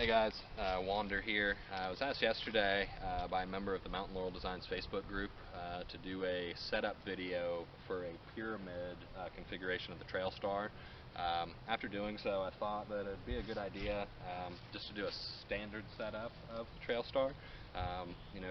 Hey guys, Wander here. I was asked yesterday by a member of the Mountain Laurel Designs Facebook group to do a setup video for a pyramid configuration of the Trailstar. After doing so, I thought that it'd be a good idea just to do a standard setup of the Trailstar.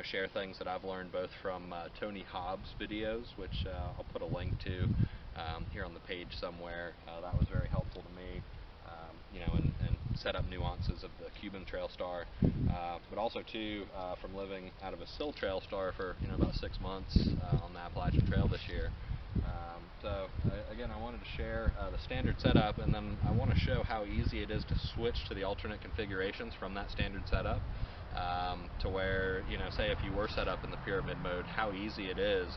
Share things that I've learned both from Tony Hobbs' videos, which I'll put a link to here on the page somewhere. That was very helpful to me. And set up nuances of the Cuban Trailstar, but also too from living out of a sill Trailstar for about 6 months on the Appalachian Trail this year. Again, I wanted to share the standard setup, and then I want to show how easy it is to switch to the alternate configurations from that standard setup to where, say if you were set up in the pyramid mode, how easy it is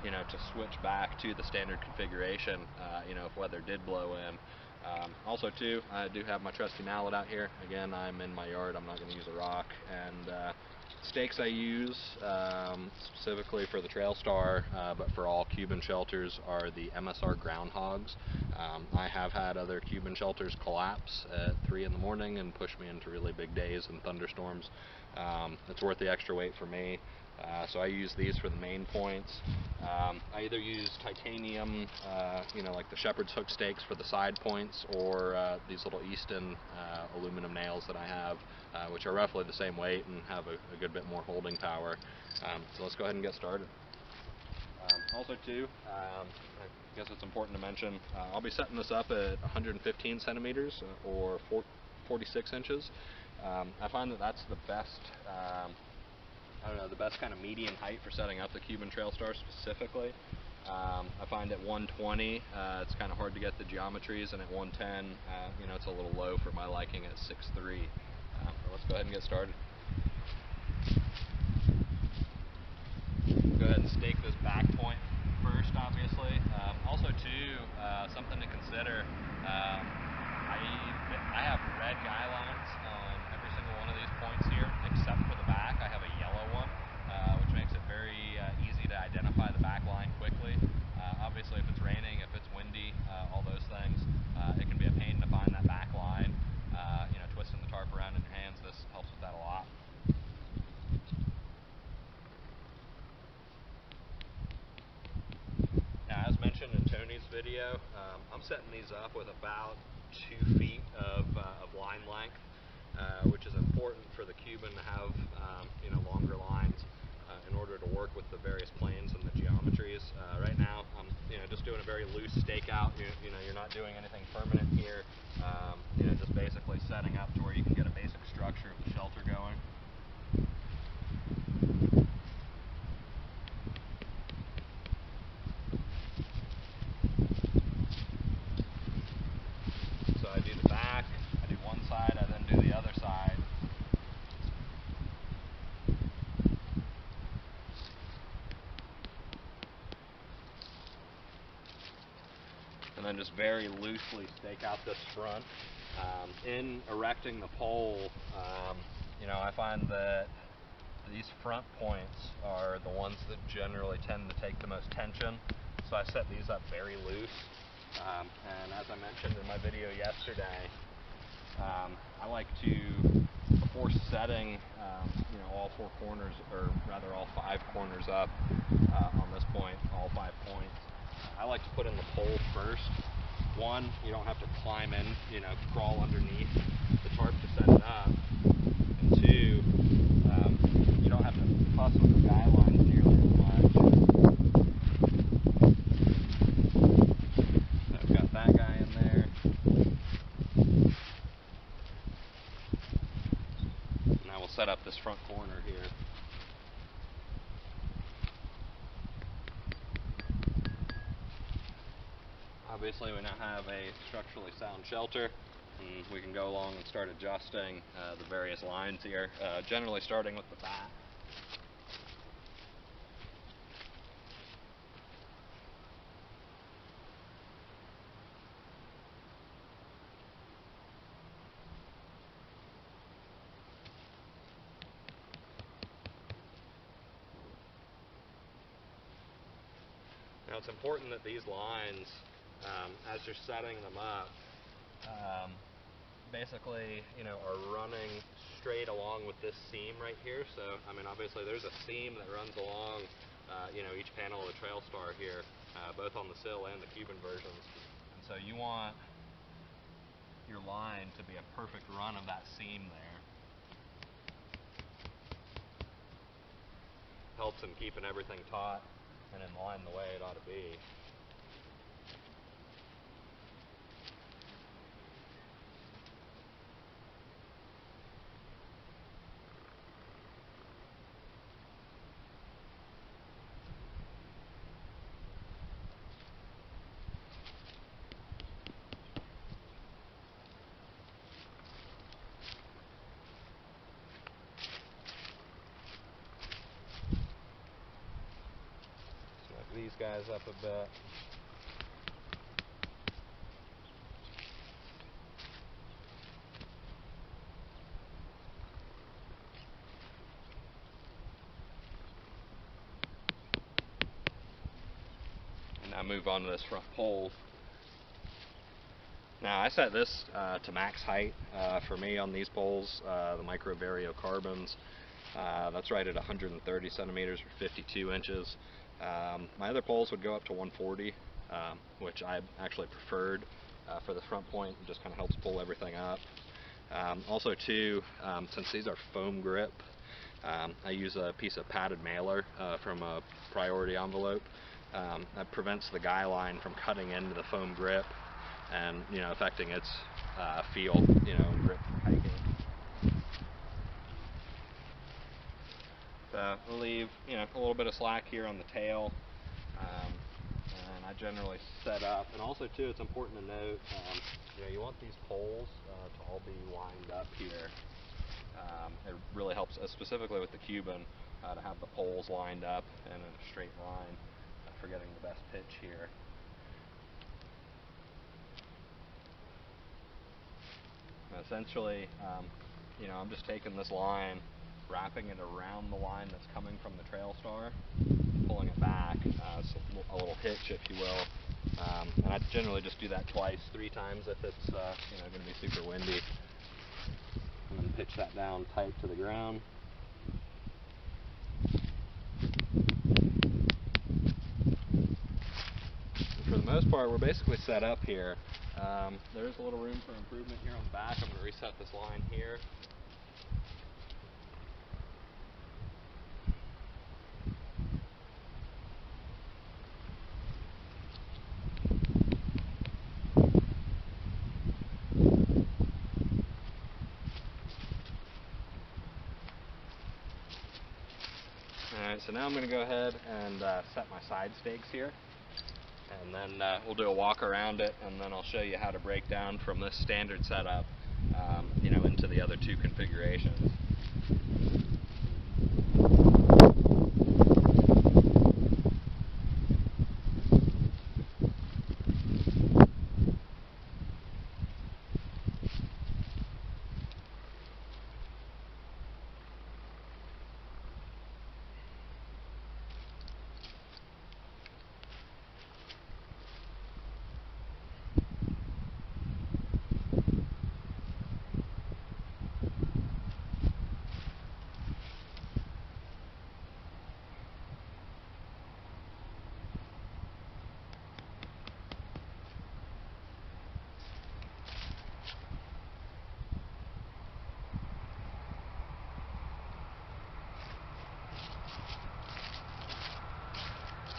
to switch back to the standard configuration if weather did blow in. Also too, I do have my trusty mallet out here. Again, I'm in my yard, I'm not going to use a rock. And stakes I use specifically for the Trailstar, but for all Cuban shelters, are the MSR groundhogs. I have had other Cuban shelters collapse at 3 in the morning and push me into really big days and thunderstorms. It's worth the extra weight for me. So I use these for the main points. I either use titanium, like the shepherd's hook stakes for the side points, or these little Easton aluminum nails that I have, which are roughly the same weight and have a good bit more holding power. So let's go ahead and get started. Also too, I guess it's important to mention, I'll be setting this up at 115 centimeters or 46 inches. I find that that's the best the best kind of median height for setting up the Cuban Trailstar specifically. I find at 120 it's kind of hard to get the geometries, and at 110 it's a little low for my liking at 6'3". So let's go ahead and get started. Go ahead and stake this back point first, obviously. Also too, something to consider, I have red guy lines on every single one of these points here, except for the back. I have a yellow one, which makes it very easy to identify the back line quickly. Obviously, if it's raining, if it's windy, all those things, it can be a pain to find that back line. Twisting the tarp around in your hands, this helps with that a lot. Now, as mentioned in Tony's video, I'm setting these up with about 2 feet of line length, which is important for the Cuban to have longer lines in order to work with the various planes and the geometries. Right now I'm just doing a very loose stakeout. You're not doing anything permanent here. Just basically setting up to where you can get a basic structure of the shelter going. So I do the back, I do one side, I then do the other side. And then just very loosely stake out this front. In erecting the pole, I find that these front points are the ones that generally tend to take the most tension. So I set these up very loose. And as I mentioned in my video yesterday, I like to, before setting all 4 corners, or rather all 5 corners up on this point, all 5 points, I like to put in the pole first. One, you don't have to climb in, crawl underneath the tarp to set it up. And 2, you don't have to fuss with the guy lines nearly as much. So I've got that guy in there. Now we'll set up this front corner here. Obviously, we now have a structurally sound shelter, and we can go along and start adjusting the various lines here, generally starting with the back. Now, it's important that these lines, as you're setting them up, basically, are running straight along with this seam right here. So, I mean, obviously there's a seam that runs along, each panel of the Trailstar here, both on the sill and the Cuban versions. And so you want your line to be a perfect run of that seam there. Helps in keeping everything taut and in line the way it ought to be. These guys up a bit. And now move on to this front pole. Now I set this to max height for me on these poles, the micro Vario carbons. That's right at 130 centimeters or 52 inches. My other poles would go up to 140, which I actually preferred for the front point. It just kind of helps pull everything up. Also too, since these are foam grip, I use a piece of padded mailer from a priority envelope. That prevents the guy line from cutting into the foam grip and affecting its feel, and grip for hiking. We'll leave a little bit of slack here on the tail, and I generally set up. And also too, it's important to note, you want these poles to all be lined up here. It really helps, specifically with the Cuban, to have the poles lined up and in a straight line for getting the best pitch here. And essentially, I'm just taking this line, wrapping it around the line that's coming from the Trailstar, pulling it back, so a little hitch, if you will. And I generally just do that twice, 3 times if it's going to be super windy. And then pitch that down tight to the ground. And for the most part, we're basically set up here. There is a little room for improvement here on the back. I'm going to reset this line here. Alright, so now I'm going to go ahead and set my side stakes here, and then we'll do a walk around it, and then I'll show you how to break down from this standard setup into the other 2 configurations.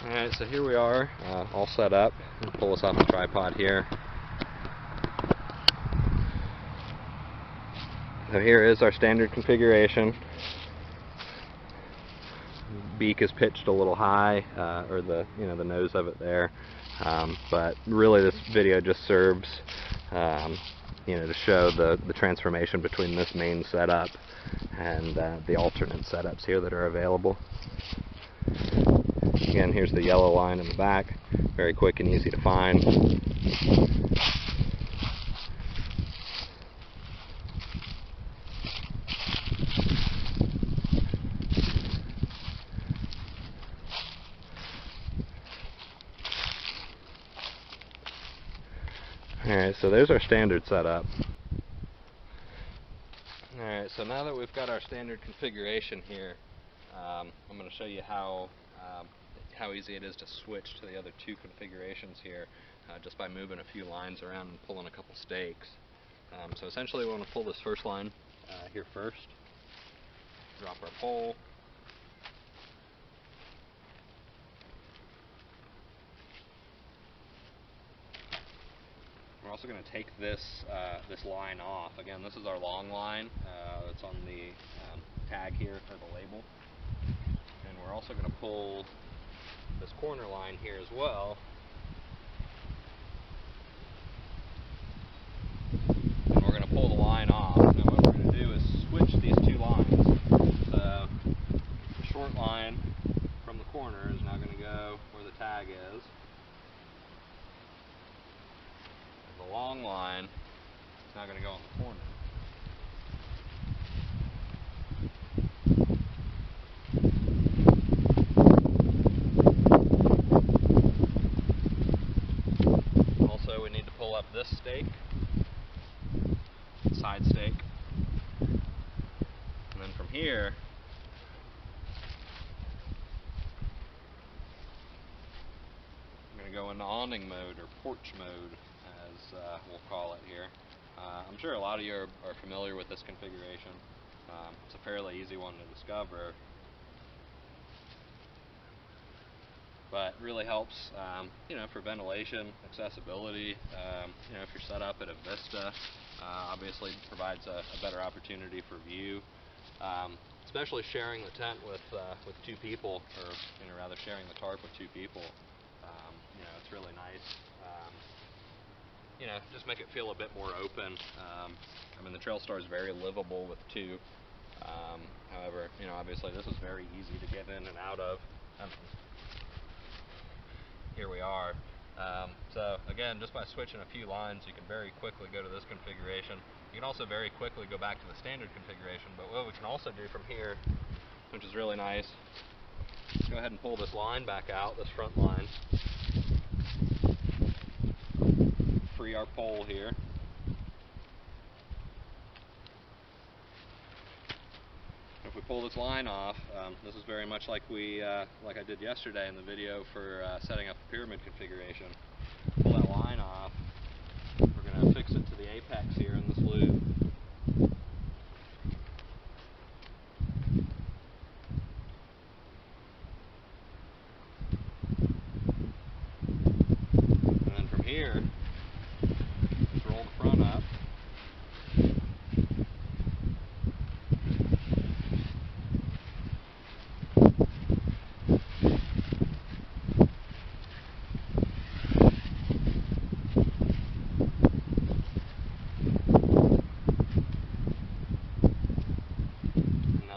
Alright, so here we are, all set up. I'll pull this off the tripod here. So here is our standard configuration. Beak is pitched a little high, or the nose of it there. But really, this video just serves to show the transformation between this main setup and the alternate setups here that are available. Again, here's the yellow line in the back, very quick and easy to find. Alright, so there's our standard setup. Alright, Alright, so now that we've got our standard configuration here, I'm going to show you how easy it is to switch to the other two configurations here just by moving a few lines around and pulling a couple stakes. So essentially we want to pull this first line here first, drop our pole, we're also going to take this line off. Again, this is our long line that's on the tag here, or the label. And we're also going to pull this corner line here as well. And we're going to pull the line off. Now what we're going to do is switch these two lines. So the short line from the corner is now going to go where the tag is. The long line is now going to go on the corner. Also, we need to pull up this stake, side stake, and then from here I'm going to go into awning mode, or porch mode, as we'll call it here. I'm sure a lot of you are familiar with this configuration. It's a fairly easy one to discover, but really helps, for ventilation, accessibility. If you're set up at a vista, obviously provides a better opportunity for view. Especially sharing the tent with two people, or rather sharing the tarp with two people. It's really nice. Just make it feel a bit more open. The Trailstar is very livable with two. However, obviously this is very easy to get in and out of. Here we are. So again, just by switching a few lines, you can very quickly go to this configuration. You can also very quickly go back to the standard configuration, but what we can also do from here, which is really nice, go ahead and pull this line back out, this front line. Free our pole here. If we pull this line off, this is very much like like I did yesterday in the video for setting up the pyramid configuration. Pull that line off. We're going to fix it to the apex here in this loop. And then from here, just roll the front up.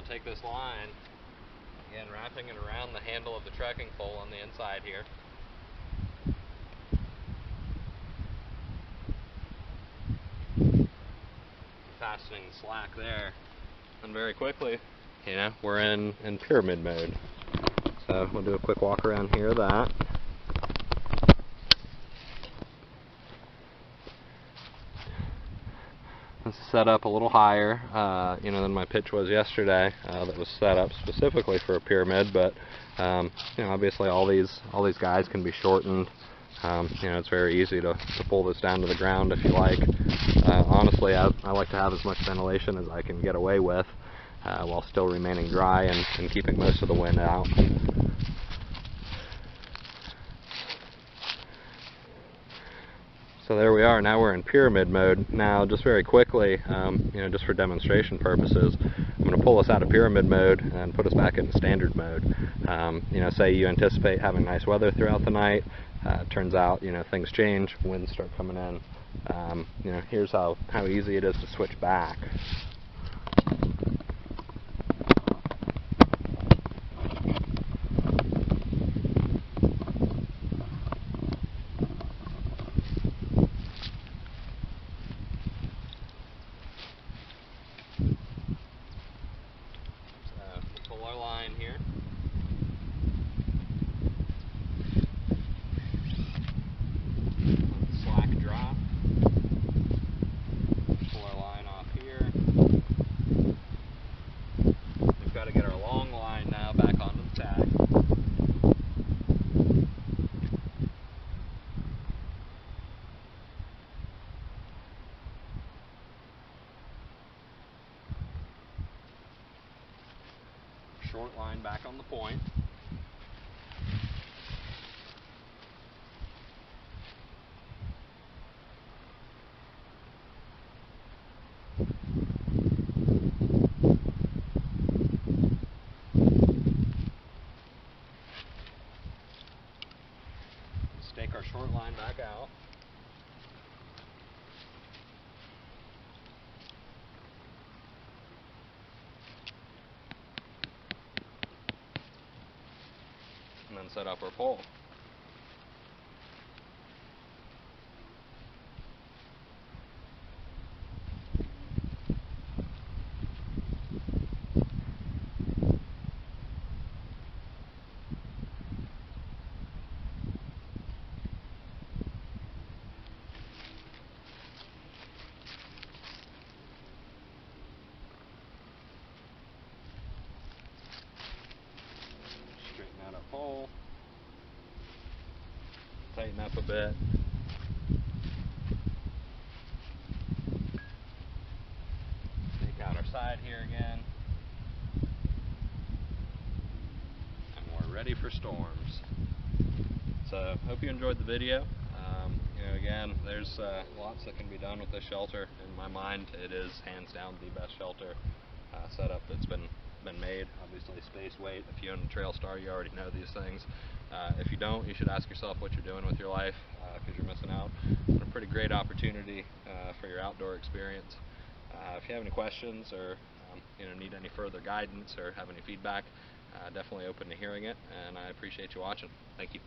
Take this line, again wrapping it around the handle of the trekking pole on the inside here. Fastening the slack there, and very quickly, we're in pyramid mode. So we'll do a quick walk around here of that. This is set up a little higher, than my pitch was yesterday. That was set up specifically for a pyramid, but obviously all these guys can be shortened. It's very easy to pull this down to the ground if you like. Honestly, I like to have as much ventilation as I can get away with, while still remaining dry and keeping most of the wind out. So there we are, now we're in pyramid mode. Now just very quickly, just for demonstration purposes, I'm going to pull us out of pyramid mode and put us back into standard mode. Say you anticipate having nice weather throughout the night, turns out, things change, winds start coming in. Here's how easy it is to switch back. Pull our line here. Let the slack drop. Pull our line off here. short line back on the point. Stake our short line back out. And then set up our pole. Straighten out our pole. Tighten up a bit. Take out our side here again. And we're ready for storms. So, hope you enjoyed the video. Again, there's lots that can be done with this shelter. In my mind, it is hands down the best shelter setup that's been made. Obviously, space, weight. If you own a Trailstar, you already know these things. If you don't, you should ask yourself what you're doing with your life, because you're missing out on a pretty great opportunity for your outdoor experience. If you have any questions or need any further guidance or have any feedback, definitely open to hearing it, and I appreciate you watching. Thank you.